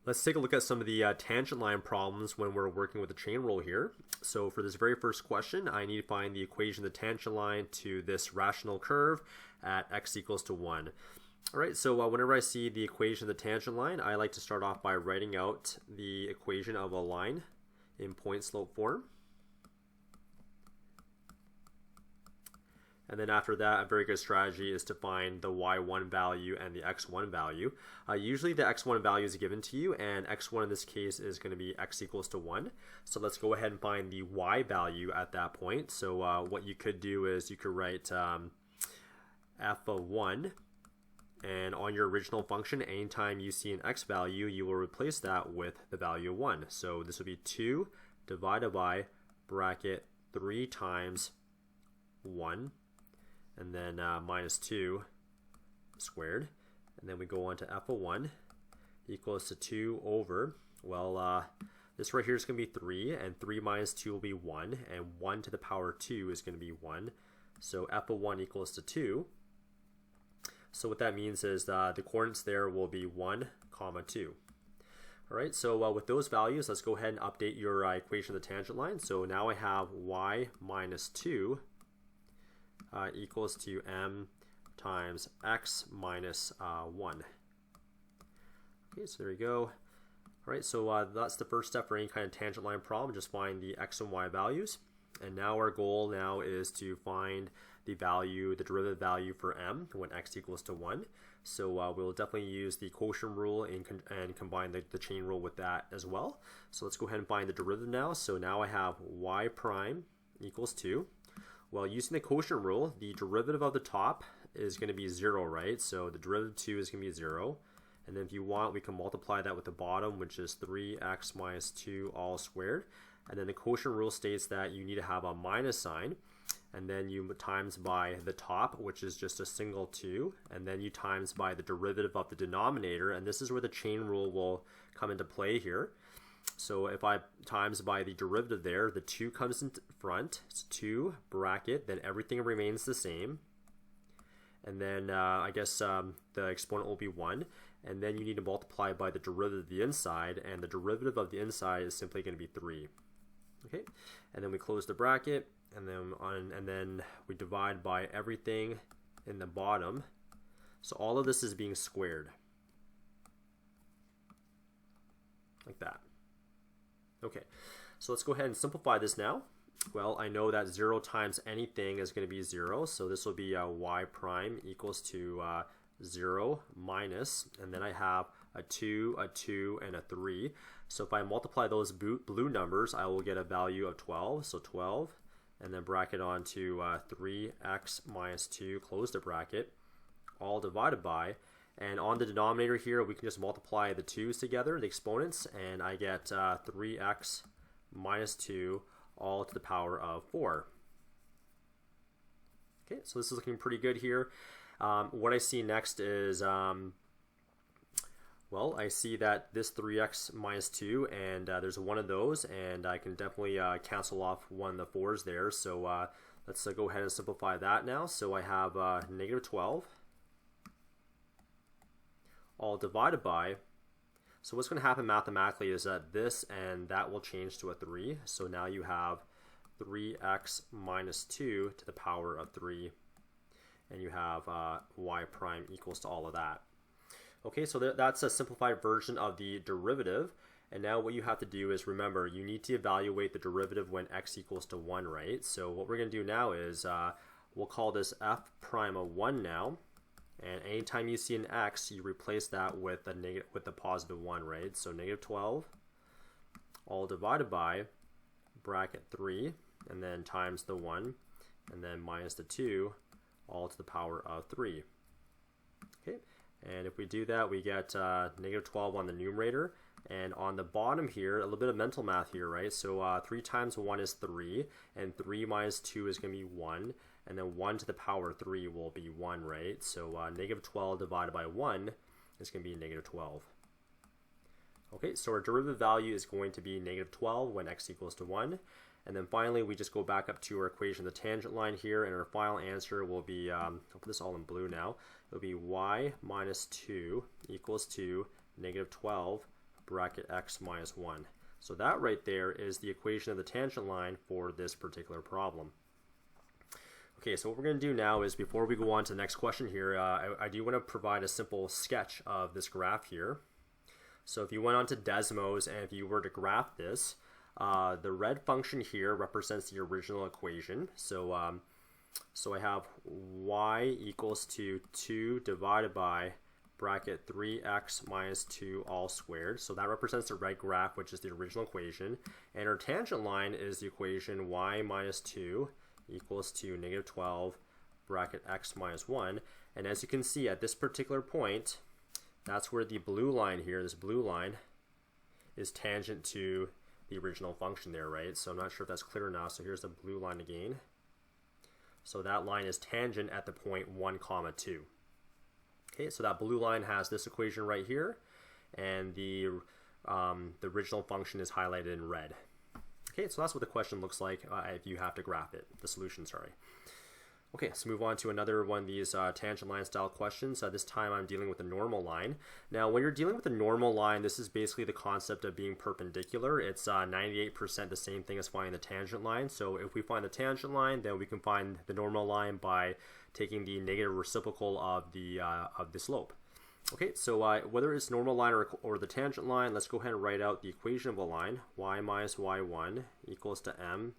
Let's take a look at some of the tangent line problems when we're working with the chain rule here. So for this very first question, I need to find the equation of the tangent line to this rational curve at x equals to 1. All right, so whenever I see the equation of the tangent line, I like to start off by writing out the equation of a line in point slope form. And then after that, a very good strategy is to find the y1 value and the x1 value. Usually the x1 value is given to you, and x1 in this case is going to be x equals to 1. So let's go ahead and find the y value at that point. So what you could do is you could write f of 1, and on your original function, anytime you see an x value, you will replace that with the value of 1. So this would be 2 divided by bracket 3 times 1. And then minus 2 squared. And then we go on to f of 1 equals to 2 over, well, this right here is going to be 3, and 3 minus 2 will be 1, and 1 to the power 2 is going to be 1. So f of 1 equals to 2. So what that means is the coordinates there will be 1, comma 2. All right, so with those values, let's go ahead and update your equation of the tangent line. So now I have y minus 2 equals to m times x minus 1. Okay, so there you go. All right, so that's the first step for any kind of tangent line problem. Just find the x and y values. And now our goal now is to find the value, the derivative value for m when x equals to 1. So we'll definitely use the quotient rule and combine the chain rule with that as well. So let's go ahead and find the derivative now. So now I have y prime equals 2. Well, using the quotient rule, the derivative of the top is going to be 0, right? So the derivative of 2 is going to be 0. And then if you want, we can multiply that with the bottom, which is 3x minus 2 all squared. And then the quotient rule states that you need to have a minus sign. And then you times by the top, which is just a single 2. And then you times by the derivative of the denominator. And this is where the chain rule will come into play here. So if I times by the derivative there, the 2 comes in front, it's 2 bracket, then everything remains the same. And then I guess the exponent will be 1. And then you need to multiply by the derivative of the inside, and the derivative of the inside is simply going to be 3. Okay, and then we close the bracket, and then we divide by everything in the bottom. So all of this is being squared, like that. Okay, so let's go ahead and simplify this now. Well, I know that 0 times anything is going to be 0, so this will be y prime equals to 0 minus, and then I have a 2, a 2, and a 3. So if I multiply those blue numbers, I will get a value of 12, so 12, and then bracket on to 3x minus 2, close the bracket, all divided by, and on the denominator here, we can just multiply the 2's together, the exponents, and I get 3x minus 2 all to the power of 4. Okay, so this is looking pretty good here. What I see next is, well, I see that this 3x minus 2, and there's one of those, and I can definitely cancel off one of the 4's there. So let's go ahead and simplify that now. So I have negative 12. All divided by, so what's going to happen mathematically is that this and that will change to a 3. So now you have 3x minus 2 to the power of 3, and you have y prime equals to all of that. Okay, so that's a simplified version of the derivative. And now what you have to do is, remember, you need to evaluate the derivative when x equals to 1, right? So what we're going to do now is we'll call this f prime of 1 now. And anytime you see an x, you replace that with the positive 1, right? So negative 12, all divided by bracket 3, and then times the 1, and then minus the 2, all to the power of 3. Okay, and if we do that, we get negative 12 on the numerator. And on the bottom here, a little bit of mental math here, right? So 3 times 1 is 3, and 3 minus 2 is going to be 1. And then 1 to the power 3 will be 1, right? So negative 12 divided by 1 is going to be negative 12. Okay, so our derivative value is going to be negative 12 when x equals to 1. And then finally, we just go back up to our equation, the tangent line here, and our final answer will be, I'll put this all in blue now, it'll be y minus 2 equals to negative 12 bracket x minus 1. So that right there is the equation of the tangent line for this particular problem. Okay, so what we're going to do now is, before we go on to the next question here, I do want to provide a simple sketch of this graph here. So if you went on to Desmos and if you were to graph this, the red function here represents the original equation. So I have y equals to 2 divided by bracket 3x minus 2 all squared. So that represents the red graph, which is the original equation. And our tangent line is the equation y minus 2 equals to negative 12 bracket x minus 1. And as you can see at this particular point, that's where the blue line here, this blue line, is tangent to the original function there, right? So I'm not sure if that's clear enough. So here's the blue line again. So that line is tangent at the point 1, 2. Okay, so that blue line has this equation right here, and the original function is highlighted in red. Okay, so that's what the question looks like if you have to graph it, the solution, sorry. Okay, let's move on to another one of these tangent line style questions. This time I'm dealing with a normal line. Now, when you're dealing with a normal line, this is basically the concept of being perpendicular. It's 98% the same thing as finding the tangent line. So if we find the tangent line, then we can find the normal line by taking the negative reciprocal of the slope. Okay, so whether it's normal line or the tangent line, let's go ahead and write out the equation of a line. Y minus y1 equals to m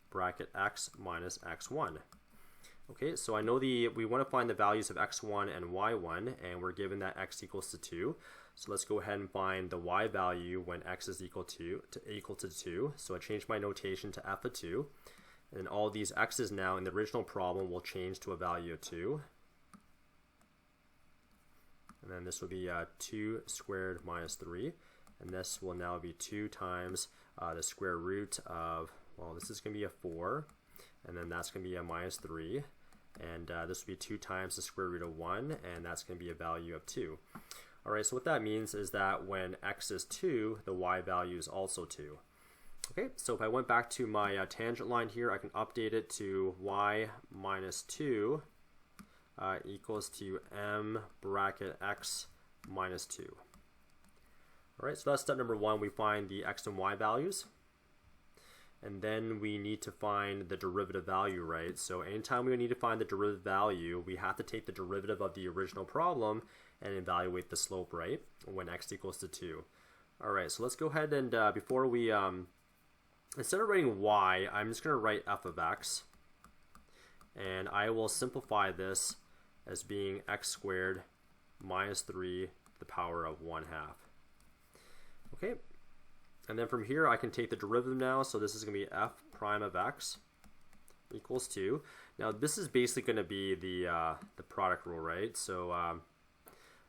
bracket x minus x1. Okay, so I know we want to find the values of x1 and y1, and we're given that x equals to 2. So let's go ahead and find the y value when x is equal to 2. So I changed my notation to f of 2. And all these x's now in the original problem will change to a value of 2. And then this will be 2 squared minus 3. And this will now be 2 times the square root of, well, this is going to be a 4. And then that's going to be a minus 3. And this will be 2 times the square root of 1. And that's going to be a value of 2. All right, so what that means is that when x is 2, the y value is also 2. Okay, so if I went back to my tangent line here, I can update it to y minus 2 equals to m bracket x minus 2. All right, so that's step number 1. We find the x and y values. And then we need to find the derivative value, right? So anytime we need to find the derivative value, we have to take the derivative of the original problem and evaluate the slope, right? When x equals to 2. All right, so let's go ahead and before we, instead of writing y, I'm just going to write f of x. And I will simplify this as being x squared minus 3 to the power of 1/2. Okay. And then from here, I can take the derivative now. So this is going to be f prime of x equals 2. Now, this is basically going to be the product rule, right? So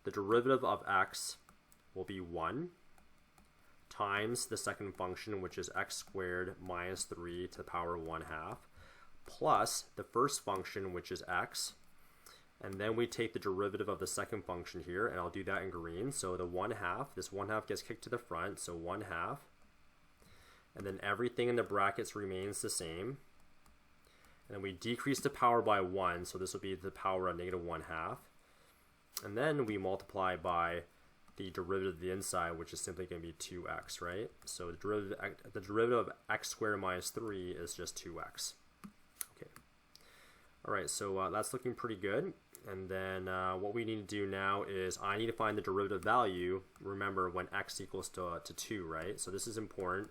the derivative of x will be 1 times the second function, which is x squared minus 3 to the power of 1/2, plus the first function, which is x. And then we take the derivative of the second function here, and I'll do that in green. So the 1/2, this 1/2 gets kicked to the front, so 1/2. And then everything in the brackets remains the same. And then we decrease the power by 1, so this will be the power of negative 1/2. And then we multiply by the derivative of the inside, which is simply going to be 2x, right? So the derivative of x squared minus 3 is just 2x. Okay. All right, so that's looking pretty good. And then what we need to do now is I need to find the derivative value, remember, when x equals to 2, right? So this is important.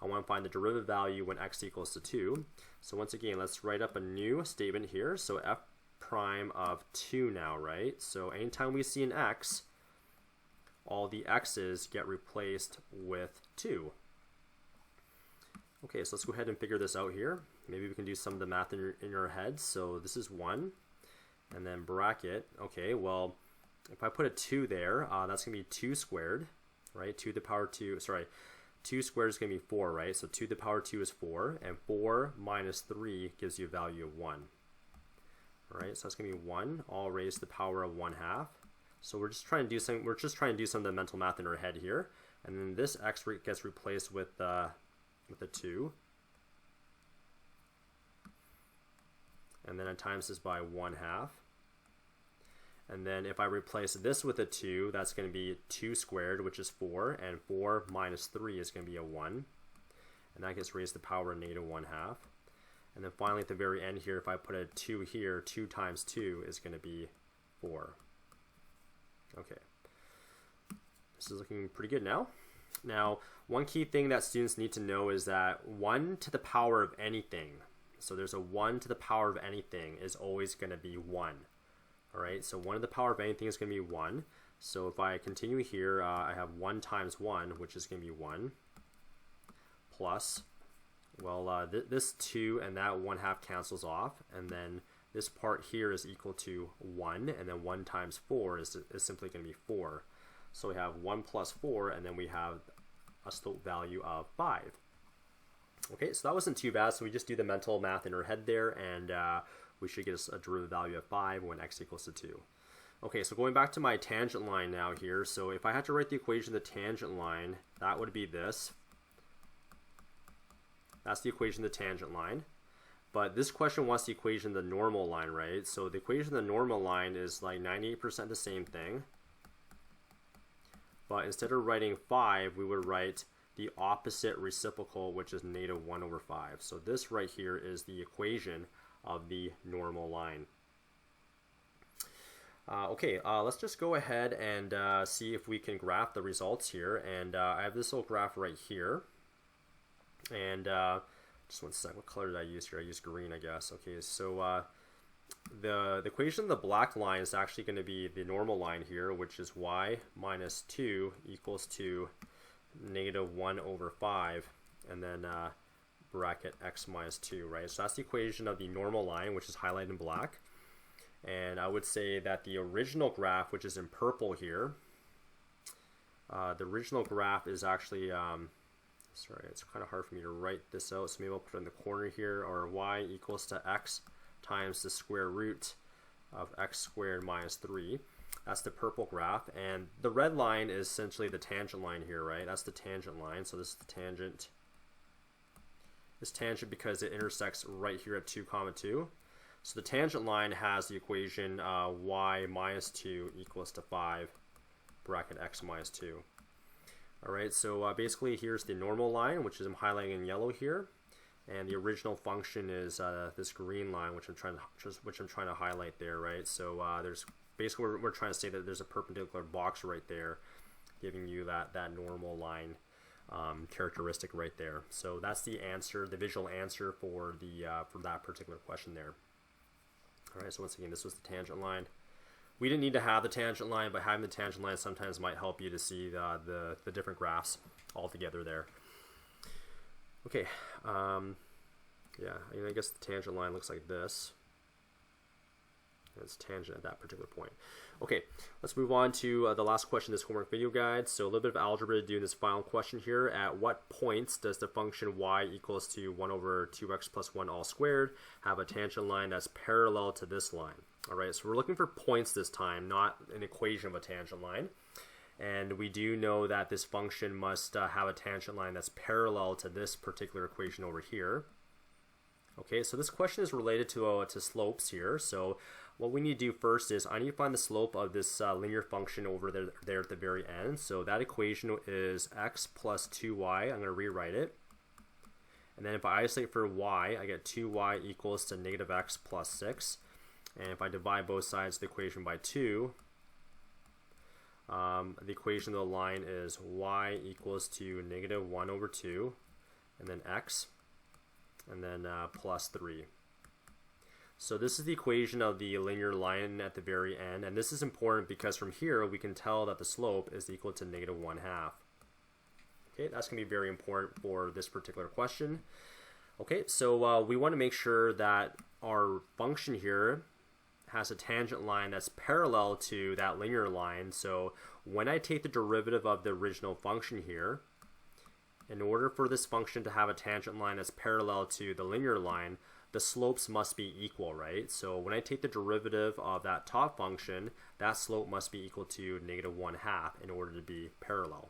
I want to find the derivative value when x equals to 2. So once again, let's write up a new statement here. So f prime of 2 now, right? So anytime we see an x, all the x's get replaced with 2. Okay, so let's go ahead and figure this out here. Maybe we can do some of the math in our heads. So this is 1. And then bracket, okay, well, if I put a 2 there, that's going to be 2 squared, right? 2 to the power 2, sorry, 2 squared is going to be 4, right? So 2 to the power 2 is 4, and 4 minus 3 gives you a value of 1. All right, so that's going to be 1, all raised to the power of 1/2. So we're just trying to do some of the mental math in our head here. And then this x gets replaced with a 2. And then I times this by 1/2. And then if I replace this with a 2, that's going to be 2 squared, which is 4, and 4 minus 3 is going to be a 1. And that gets raised to the power of negative 1/2. And then finally at the very end here, if I put a 2 here, 2 times 2 is going to be 4. Okay. This is looking pretty good now. Now, one key thing that students need to know is that 1 to the power of anything, so there's a 1 to the power of anything, is always going to be 1. Alright, so 1 to the power of anything is going to be 1. So if I continue here, I have 1 times 1, which is going to be 1, plus, well, this 2 and that 1/2 cancels off, and then this part here is equal to 1, and then 1 times 4 is simply going to be 4. So we have 1 plus 4, and then we have a slope value of 5. Okay, so that wasn't too bad, so we just do the mental math in our head there, and we should get a derivative value of 5 when x equals to 2. Okay, so going back to my tangent line now here, so if I had to write the equation of the tangent line, that would be this. That's the equation of the tangent line. But this question wants the equation of the normal line, right? So the equation of the normal line is like 98% the same thing. But instead of writing 5, we would write the opposite reciprocal, which is negative 1/5. So this right here is the equation of the normal line. Okay, let's just go ahead and see if we can graph the results here. And I have this little graph right here. And just one sec, what color did I use here? I used green, I guess. Okay, so the equation of the black line is actually going to be the normal line here, which is y minus 2 equals to negative 1/5, and then bracket x minus 2, right? So that's the equation of the normal line, which is highlighted in black. And I would say that the original graph, which is in purple here, the original graph is actually, sorry, it's kind of hard for me to write this out, so maybe I'll put it in the corner here, or y equals to x times the square root of x squared minus 3. That's the purple graph, and the red line is essentially the tangent line here, right? That's the tangent line, so this is the tangent. This tangent because it intersects right here at 2, 2. So the tangent line has the equation y minus 2 equals to 5 bracket x minus 2. Alright, so basically here's the normal line, which is I'm highlighting in yellow here, and the original function is this green line, which I'm trying to highlight there, right? So there's basically we're trying to say that there's a perpendicular box right there, giving you that normal line characteristic right there. So that's the answer, the visual answer for that particular question there. All right, so once again, this was the tangent line. We didn't need to have the tangent line, but having the tangent line sometimes might help you to see the different graphs all together there. Okay, yeah, I guess the tangent line looks like this. It's tangent at that particular point. Okay, let's move on to the last question in this homework video guide. So a little bit of algebra to do in this final question here. At what points does the function y equals to 1/2x plus 1 all squared have a tangent line that's parallel to this line? All right, so we're looking for points this time, not an equation of a tangent line. And we do know that this function must have a tangent line that's parallel to this particular equation over here. Okay, so this question is related to slopes here. So what we need to do first is I need to find the slope of this linear function over there at the very end. So that equation is x plus 2y. I'm going to rewrite it. And then if I isolate for y, I get 2y equals to negative x plus 6. And if I divide both sides of the equation by 2, the equation of the line is y equals to negative 1/2, and then x, and then plus 3. So this is the equation of the linear line at the very end, and this is important because from here we can tell that the slope is equal to negative 1/2. Okay, that's going to be very important for this particular question. Okay, so we want to make sure that our function here has a tangent line that's parallel to that linear line. So when I take the derivative of the original function here, in order for this function to have a tangent line that's parallel to the linear line, the slopes must be equal, right? So when I take the derivative of that top function, that slope must be equal to negative 1/2 in order to be parallel.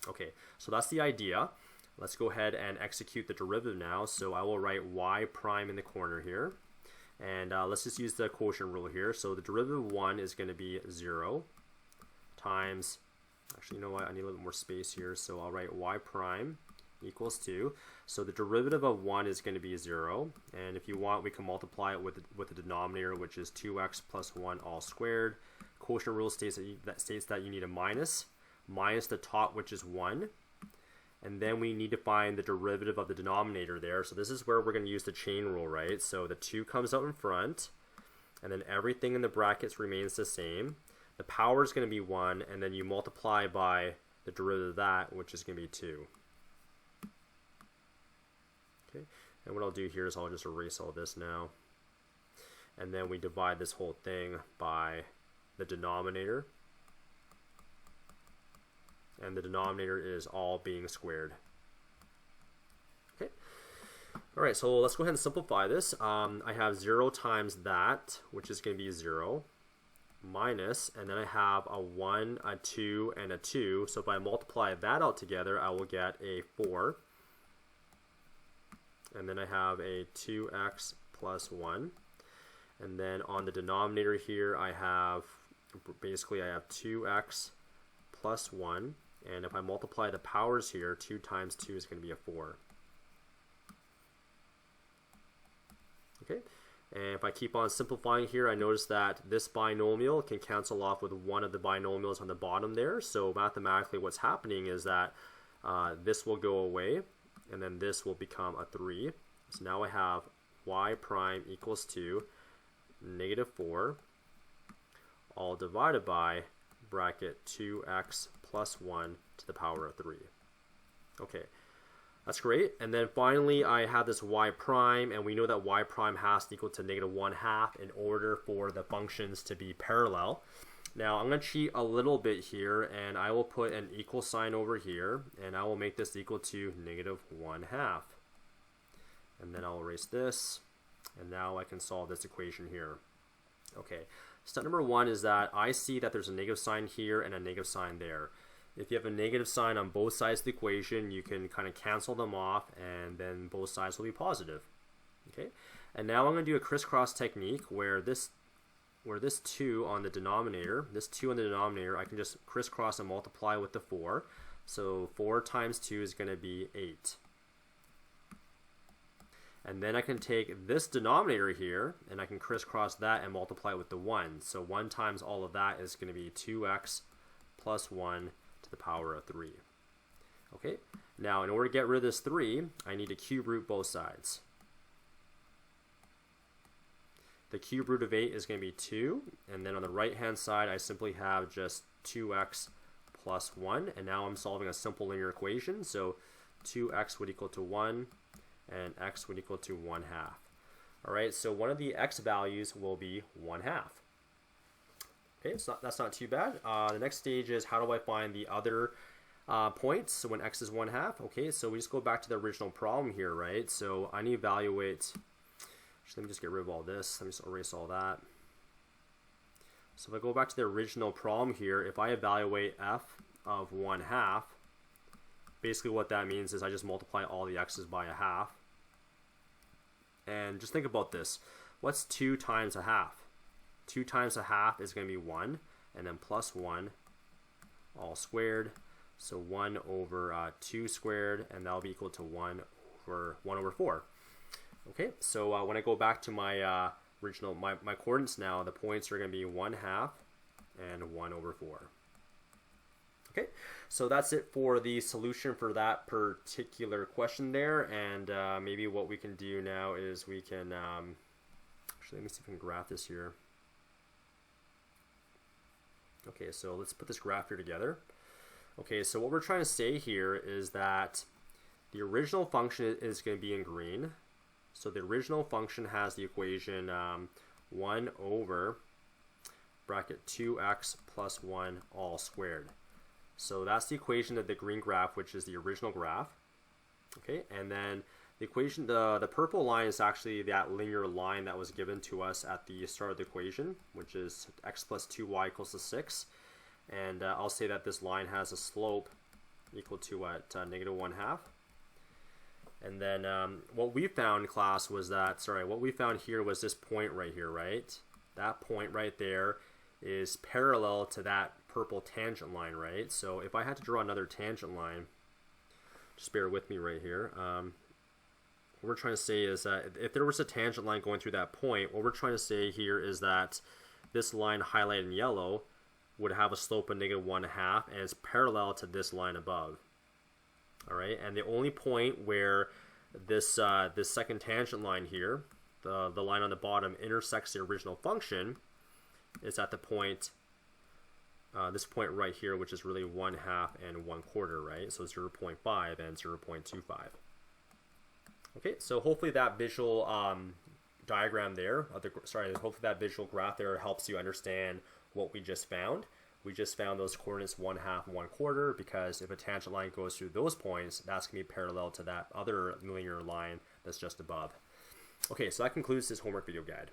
Okay, so that's the idea. Let's go ahead and execute the derivative now. So I will write y prime in the corner here. And let's just use the quotient rule here. So the derivative of 1 is going to be 0 times, actually, you know what, I need a little bit more space here, so I'll write y prime equals 2. So the derivative of 1 is going to be 0, and if you want, we can multiply it with the denominator, which is 2x plus 1 all squared. Quotient rule states that you need a minus the top, which is 1, and then we need to find the derivative of the denominator there. So this is where we're going to use the chain rule, right? So the 2 comes out in front, and then everything in the brackets remains the same. The power is going to be 1, and then you multiply by the derivative of that, which is going to be 2. Okay, and what I'll do here is I'll just erase all this now. And then we divide this whole thing by the denominator. And the denominator is all being squared. Okay. All right, so let's go ahead and simplify this. I have 0 times that, which is going to be 0, minus, and then I have a 1, a 2, and a 2. So if I multiply that out together, I will get a 4. And then I have a 2x plus 1. And then on the denominator here, I have 2x plus 1. And if I multiply the powers here, 2 times 2 is going to be a 4. Okay. And if I keep on simplifying here, I notice that this binomial can cancel off with one of the binomials on the bottom there. So mathematically what's happening is that this will go away, and then this will become a 3. So now I have y prime equals 2, negative 4, all divided by bracket 2x plus 1 to the power of 3. Okay. That's great. And then finally, I have this y prime, and we know that y prime has to equal to negative 1/2 in order for the functions to be parallel. Now, I'm going to cheat a little bit here, and I will put an equal sign over here, and I will make this equal to negative 1/2. And then I'll erase this, and now I can solve this equation here. Okay, step number 1 is that I see that there's a negative sign here and a negative sign there. If you have a negative sign on both sides of the equation, you can kind of cancel them off, and then both sides will be positive. Okay, and now I'm going to do a crisscross technique where this 2 on the denominator, I can just crisscross and multiply with the 4. So 4 times 2 is going to be 8. And then I can take this denominator here, and I can crisscross that and multiply it with the 1. So 1 times all of that is going to be 2x plus 1 to the power of 3. Okay, now in order to get rid of this 3, I need to cube root both sides. The cube root of 8 is going to be 2, and then on the right hand side I simply have just 2x plus 1, and now I'm solving a simple linear equation. So 2x would equal to 1, and x would equal to 1/2. Alright, so one of the x values will be 1/2. Okay, so that's not too bad. The next stage is, how do I find the other points so when x is 1/2? Okay, so we just go back to the original problem here, right? So I need to evaluate, actually, let me just get rid of all this. Let me just erase all that. So if I go back to the original problem here, if I evaluate f of 1/2, basically what that means is I just multiply all the x's by 1/2. And just think about this. What's 2 times 1/2? 2 times 1/2 is going to be 1, and then plus 1 all squared. So 1 over 2 squared, and that'll be equal to 1 over 4. Okay, so when I go back to my original, my coordinates now, the points are going to be 1/2 and 1 over 4. Okay, so that's it for the solution for that particular question there, and maybe what we can do now is we can, actually let me see if we can graph this here. Okay, so let's put this graph here together. Okay, so what we're trying to say here is that the original function is going to be in green. So the original function has the equation 1 over bracket 2x plus 1 all squared. So that's the equation of the green graph, which is the original graph. Okay, and then the equation, the purple line is actually that linear line that was given to us at the start of the equation, which is x plus 2y equals to 6. And I'll say that this line has a slope equal to what, negative 1/2. And then what we found in class was that, what we found here was this point right here, right? That point right there is parallel to that purple tangent line, right? So if I had to draw another tangent line, just bear with me right here. What we're trying to say is that if there was a tangent line going through that point, what we're trying to say here is that this line highlighted in yellow would have a slope of -1/2 and is parallel to this line above. All right, and the only point where this this second tangent line here, the line on the bottom, intersects the original function is at the point, this point right here, which is really 1/2 and 1/4, right? So 0.5 and 0.25. Okay, so hopefully that visual diagram there, hopefully that visual graph there helps you understand what we just found. We just found those coordinates 1/2 and 1/4 because if a tangent line goes through those points, that's going to be parallel to that other linear line that's just above. Okay, so that concludes this homework video guide.